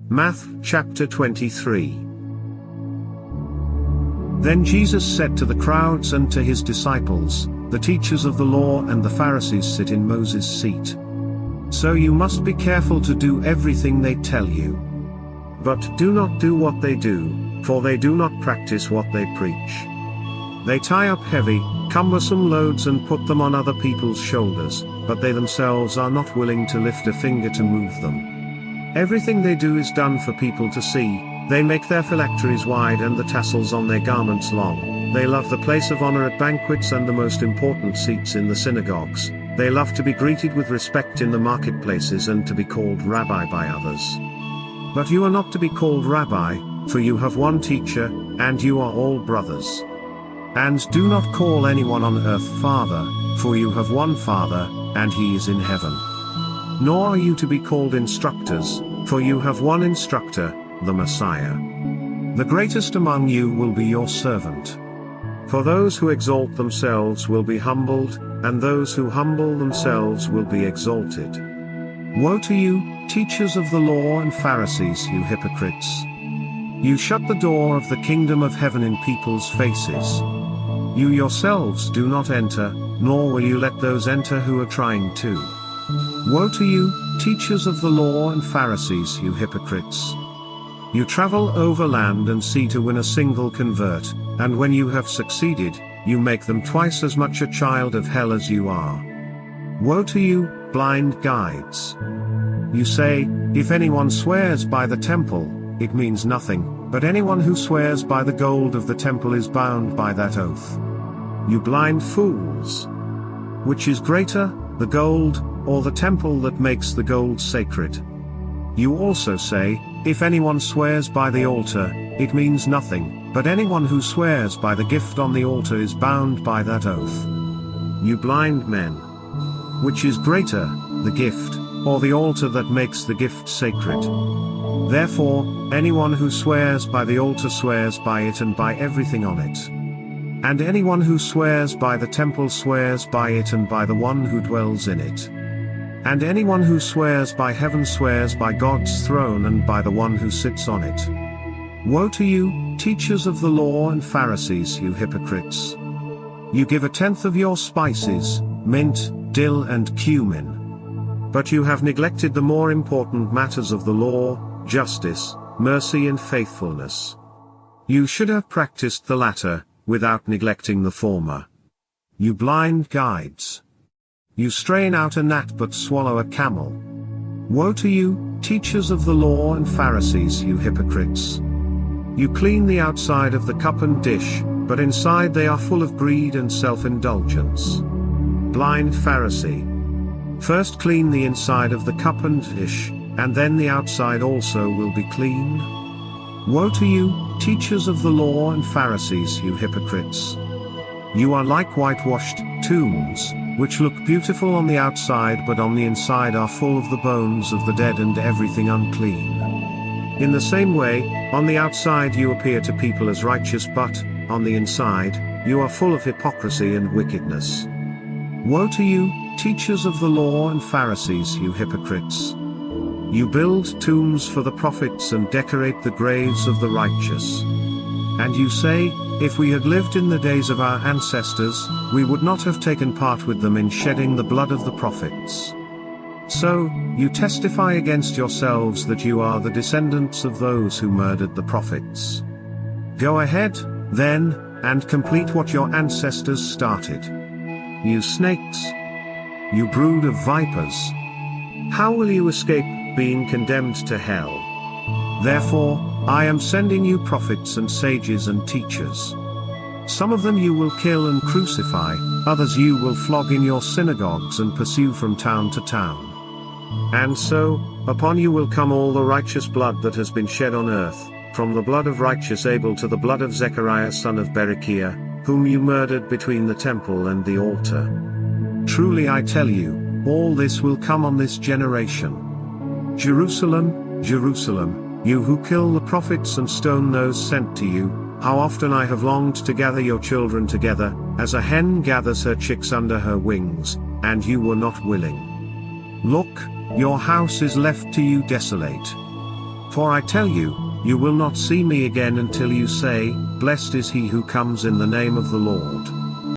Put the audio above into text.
Matthew chapter 23. Then Jesus said to the crowds and to his disciples, "The teachers of the law and the Pharisees sit in Moses' seat. So you must be careful to do everything they tell you. But do not do what they do, for they do not practice what they preach. They tie up heavy, cumbersome loads and put them on other people's shoulders, but they themselves are not willing to lift a finger to move them. Everything they do is done for people to see. They make their phylacteries wide and the tassels on their garments long. They love the place of honor at banquets and the most important seats in the synagogues. They love to be greeted with respect in the marketplaces and to be called rabbi by others. But you are not to be called rabbi, for you have one teacher, and you are all brothers. And do not call anyone on earth Father, for you have one Father, and he is in heaven. Nor are you to be called instructors, for you have one instructor, the Messiah. The greatest among you will be your servant. For those who exalt themselves will be humbled, and those who humble themselves will be exalted. Woe to you, teachers of the law and Pharisees, you hypocrites! You shut the door of the kingdom of heaven in people's faces. You yourselves do not enter, nor will you let those enter who are trying to. Woe to you, teachers of the law and Pharisees, you hypocrites! You travel over land and sea to win a single convert, and when you have succeeded, you make them twice as much a child of hell as you are. Woe to you, blind guides! You say, if anyone swears by the temple, it means nothing, but anyone who swears by the gold of the temple is bound by that oath. You blind fools! Which is greater, the gold, or the temple that makes the gold sacred? You also say, if anyone swears by the altar, it means nothing, but anyone who swears by the gift on the altar is bound by that oath. You blind men! Which is greater, the gift, or the altar that makes the gift sacred? Therefore, anyone who swears by the altar swears by it and by everything on it. And anyone who swears by the temple swears by it and by the one who dwells in it. And anyone who swears by heaven swears by God's throne and by the one who sits on it. Woe to you, teachers of the law and Pharisees, you hypocrites! You give 1/10 of your spices, mint, dill and cumin. But you have neglected the more important matters of the law, justice, mercy and faithfulness. You should have practiced the latter, without neglecting the former. You blind guides! You strain out a gnat but swallow a camel. Woe to you, teachers of the law and Pharisees, you hypocrites! You clean the outside of the cup and dish, but inside they are full of greed and self-indulgence. Blind Pharisee! First clean the inside of the cup and dish, and then the outside also will be clean. Woe to you, teachers of the law and Pharisees, you hypocrites! You are like whitewashed tombs, which look beautiful on the outside but on the inside are full of the bones of the dead and everything unclean. In the same way, on the outside you appear to people as righteous but, on the inside, you are full of hypocrisy and wickedness. Woe to you, teachers of the law and Pharisees, you hypocrites! You build tombs for the prophets and decorate the graves of the righteous. And you say, if we had lived in the days of our ancestors, we would not have taken part with them in shedding the blood of the prophets. So, you testify against yourselves that you are the descendants of those who murdered the prophets. Go ahead, then, and complete what your ancestors started. You snakes! You brood of vipers! How will you escape being condemned to hell? Therefore, I am sending you prophets and sages and teachers. Some of them you will kill and crucify, others you will flog in your synagogues and pursue from town to town. And so, upon you will come all the righteous blood that has been shed on earth, from the blood of righteous Abel to the blood of Zechariah son of Berechiah, whom you murdered between the temple and the altar. Truly I tell you, all this will come on this generation. Jerusalem, Jerusalem, you who kill the prophets and stone those sent to you, how often I have longed to gather your children together, as a hen gathers her chicks under her wings, and you were not willing. Look, your house is left to you desolate. For I tell you, you will not see me again until you say, Blessed is he who comes in the name of the Lord.